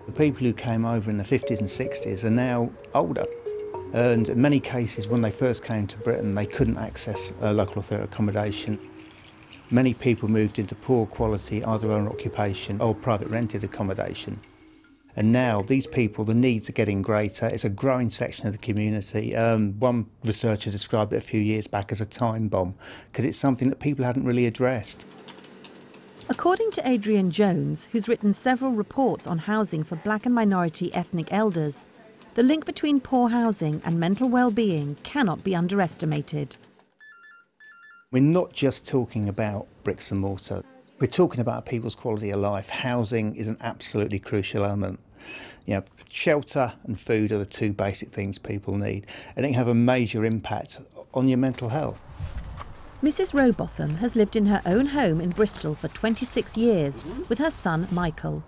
The people who came over in the 50s and 60s are now older. And in many cases, when they first came to Britain, they couldn't access local authority accommodation. Many people moved into poor quality, either own occupation or private rented accommodation. And now these people, the needs are getting greater. It's a growing section of the community. One researcher described it a few years back as a time bomb, because it's something that people hadn't really addressed. According to Adrian Jones, who's written several reports on housing for black and minority ethnic elders, the link between poor housing and mental well-being cannot be underestimated. We're not just talking about bricks and mortar. We're talking about people's quality of life. Housing is an absolutely crucial element. You know, shelter and food are the two basic things people need, and it can have a major impact on your mental health. Mrs. Rowbotham has lived in her own home in Bristol for 26 years with her son Michael.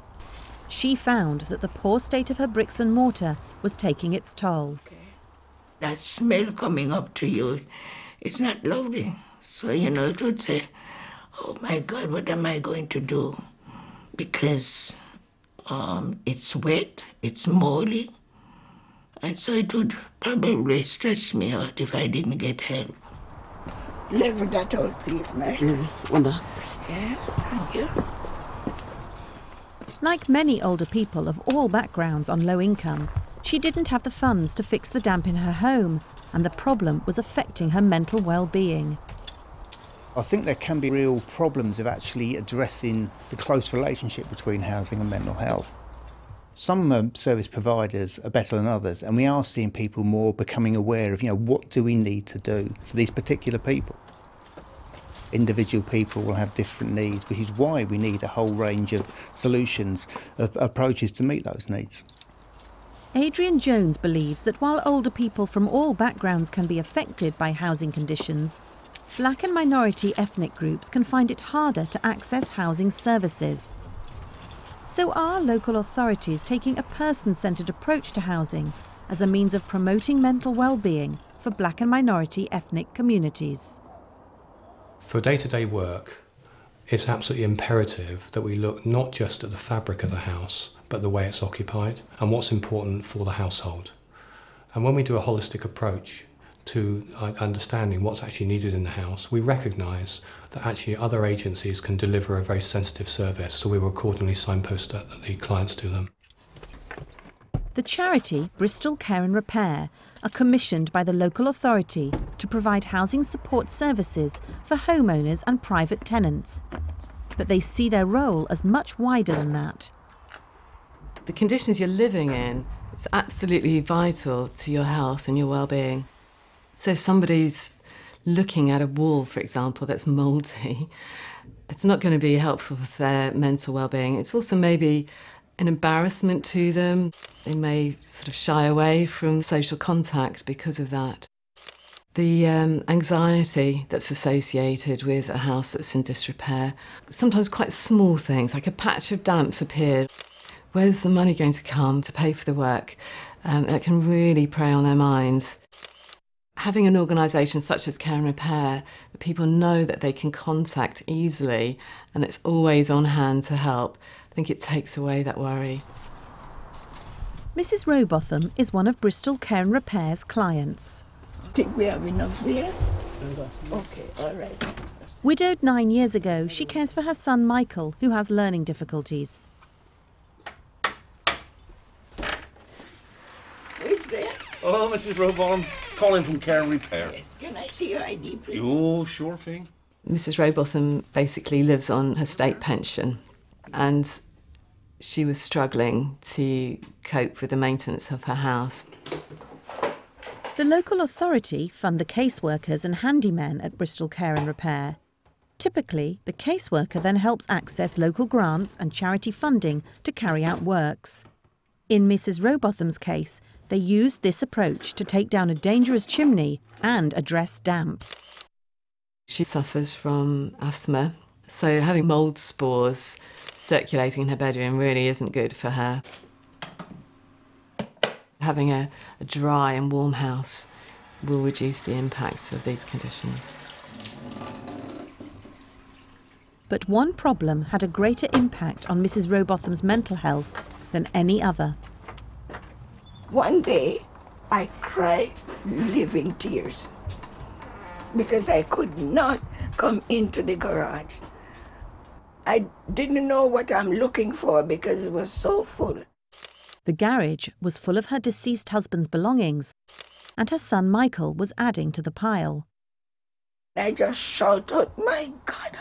She found that the poor state of her bricks and mortar was taking its toll. That smell coming up to you, it's not lovely. So, it would say, oh my God, what am I going to do? Because it's wet, it's moldy, and so it would probably stress me out if I didn't get help. Level that out, please, ma'am. Yes, thank you. Like many older people of all backgrounds on low income, she didn't have the funds to fix the damp in her home, and the problem was affecting her mental well-being. I think there can be real problems of actually addressing the close relationship between housing and mental health. Some service providers are better than others, and we are seeing people more becoming aware of, what do we need to do for these particular people. Individual people will have different needs, which is why we need a whole range of solutions, approaches to meet those needs. Adrian Jones believes that while older people from all backgrounds can be affected by housing conditions, black and minority ethnic groups can find it harder to access housing services. So are local authorities taking a person-centred approach to housing as a means of promoting mental well-being for black and minority ethnic communities? For day-to-day work, it's absolutely imperative that we look not just at the fabric of the house, but the way it's occupied and what's important for the household. And when we do a holistic approach to understanding what's actually needed in the house, we recognise that actually other agencies can deliver a very sensitive service, so we will accordingly signpost the clients to them. The charity Bristol Care and Repair are commissioned by the local authority to provide housing support services for homeowners and private tenants. But they see their role as much wider than that. The conditions you're living in, it's absolutely vital to your health and your well-being. So if somebody's looking at a wall, for example, that's mouldy, it's not going to be helpful for their mental well-being. It's also maybe an embarrassment to them. They may sort of shy away from social contact because of that. The anxiety that's associated with a house that's in disrepair, sometimes quite small things, like a patch of damp's appeared. Where's the money going to come to pay for the work? That can really prey on their minds. Having an organisation such as Care and Repair, that people know that they can contact easily and it's always on hand to help, I think it takes away that worry. Mrs. Rowbotham is one of Bristol Care and Repair's clients. I think we have enough there. Okay, all right. Widowed 9 years ago, she cares for her son Michael, who has learning difficulties. Who's there? Oh, Mrs. Rowbotham, calling from Care and Repair. Yes. Can I see your ID, please? Oh, sure thing. Mrs. Rowbotham basically lives on her state pension, and she was struggling to cope with the maintenance of her house. The local authority fund the caseworkers and handymen at Bristol Care and Repair. Typically, the caseworker then helps access local grants and charity funding to carry out works. In Mrs. Rowbotham's case, they used this approach to take down a dangerous chimney and address damp. She suffers from asthma, so having mould spores circulating in her bedroom really isn't good for her. Having a dry and warm house will reduce the impact of these conditions. But one problem had a greater impact on Mrs. Rowbotham's mental health than any other. One day, I cried living tears because I could not come into the garage. I didn't know what I'm looking for because it was so full. The garage was full of her deceased husband's belongings, and her son Michael was adding to the pile. I just shouted, my God,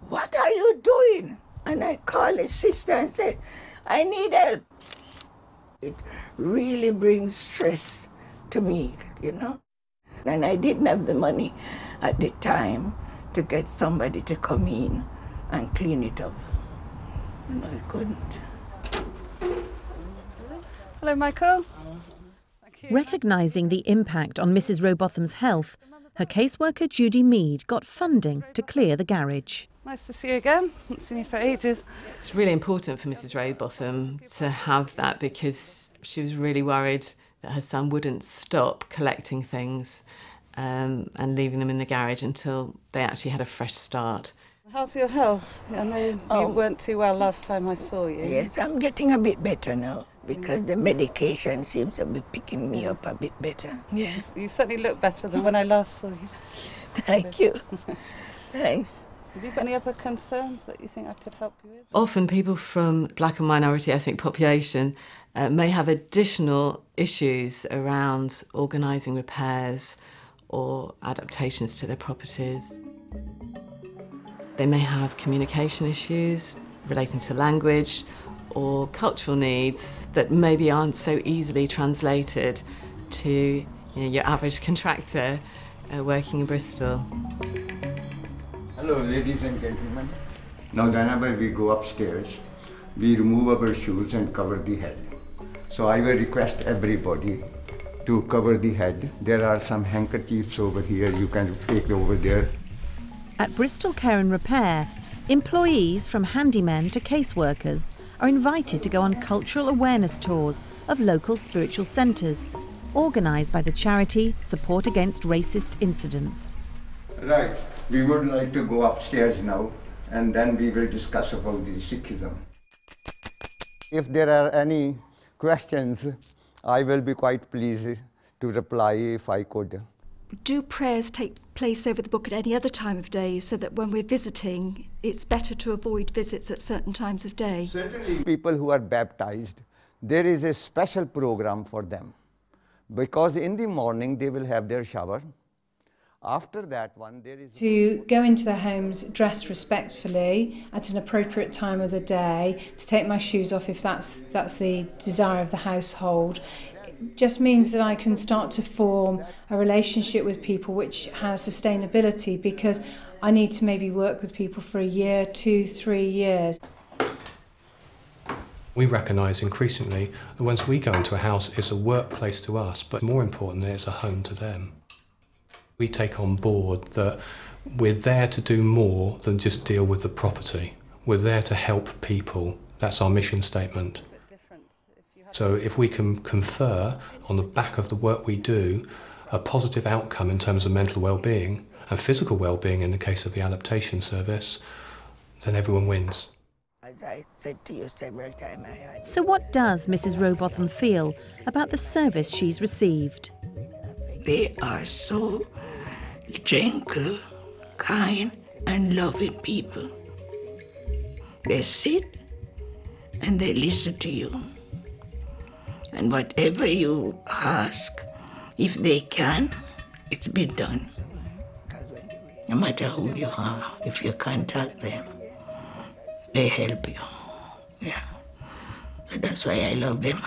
what are you doing? And I called his sister and said, I need help. It really brings stress to me, you know. And I didn't have the money at the time to get somebody to come in and clean it up. No, I couldn't. Hello, Michael. Recognising the impact on Mrs. Rowbotham's health, her caseworker Judy Mead got funding to clear the garage. Nice to see you again. Haven't seen you for ages. It's really important for Mrs. Rowbotham to have that because she was really worried that her son wouldn't stop collecting things and leaving them in the garage until they actually had a fresh start. How's your health? I know you weren't too well last time I saw you. Yes, I'm getting a bit better now because the medication seems to be picking me up a bit better. Yes. You certainly look better than when I last saw you. Thank you. Thanks. Have you got any other concerns that you think I could help you with? Often people from black and minority ethnic population may have additional issues around organising repairs or adaptations to their properties. They may have communication issues relating to language or cultural needs that maybe aren't so easily translated to your average contractor working in Bristol. Hello, ladies and gentlemen. Now, whenever we go upstairs, we remove our shoes and cover the head. So I will request everybody to cover the head. There are some handkerchiefs over here. You can take over there. At Bristol Care and Repair, employees from handymen to caseworkers are invited to go on cultural awareness tours of local spiritual centres, organised by the charity Support Against Racist Incidents. Right, we would like to go upstairs now and then we will discuss about the Sikhism. If there are any questions, I will be quite pleased to reply if I could. Do prayers take place over the book at any other time of day so that when we're visiting, it's better to avoid visits at certain times of day? Certainly. People who are baptized, there is a special program for them because in the morning they will have their shower. After that one, there is... To go into their homes dressed respectfully at an appropriate time of the day, to take my shoes off if that's the desire of the household. Just means that I can start to form a relationship with people which has sustainability, because I need to maybe work with people for a year, 2, 3 years. We recognise increasingly that once we go into a house, it's a workplace to us, but more importantly, it's a home to them. We take on board that we're there to do more than just deal with the property. We're there to help people. That's our mission statement. So if we can confer on the back of the work we do a positive outcome in terms of mental well-being and physical well-being in the case of the adaptation service, then everyone wins. As I said to you several times, So what does Mrs. Rowbotham feel about the service she's received? They are so gentle, kind, and loving people. They sit and they listen to you. And whatever you ask, if they can, it's been done. No matter who you are, if you contact them, they help you. Yeah. So that's why I love them.